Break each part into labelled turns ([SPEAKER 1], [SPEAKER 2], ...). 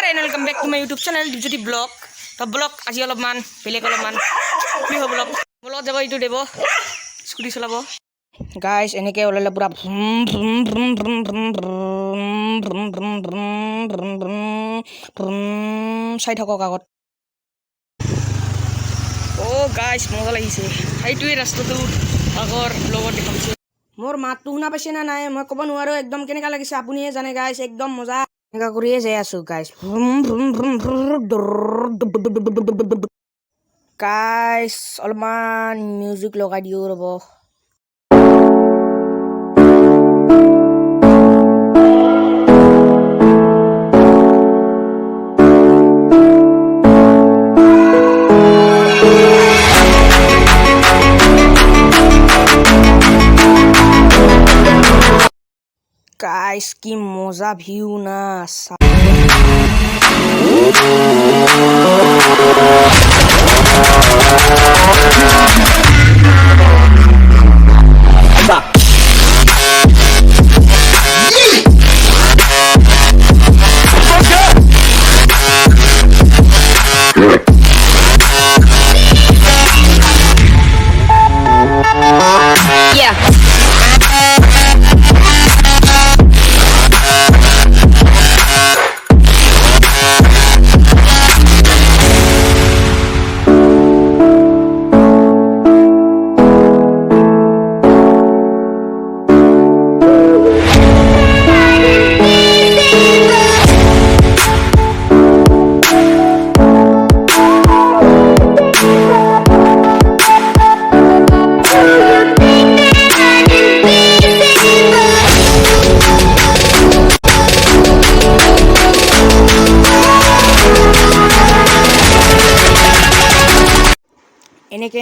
[SPEAKER 1] নমস্কাৰ and welcome back to my YouTube channel Dipjyoti blog. তো blog আজি অলপমান বেলেগ অলপমান কি হ'ব ব্লগ মোৰ লগত যাব এইটো দেব স্কুটি চলাব গাইছ এনেকৈ ওলালে পূৰা চাই থাকক আগত। অ' গাইছ মজা লাগিছে। সেইটোৱে ৰাস্তাটো আগৰ ব্লগত দেখাইছে। মোৰ মাতটো শুনা পাইছে না নাই মই ক'ব নোৱাৰোঁ। একদম কেনেকুৱা লাগিছে আপুনিহে জানে গাইছ। একদম মজা এনেকুৱা কৰিয়ে যাই আছোঁ গাইছ। গাইছ অলপমান মিউজিক লগাই দিওঁ ৰ'ব। গাইছ কি মজা ভিউ না।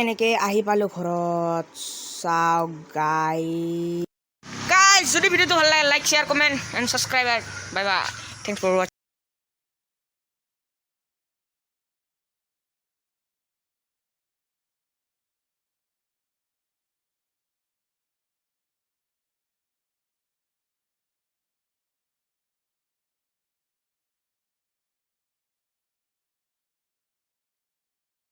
[SPEAKER 1] এনেকে আহি পালোঁ ঘৰত। চাওক গাইছ যদি ভিডিঅ'টো ভাল লাগে like share comment and subscribe. Bye bye, thanks for ৱাচিং।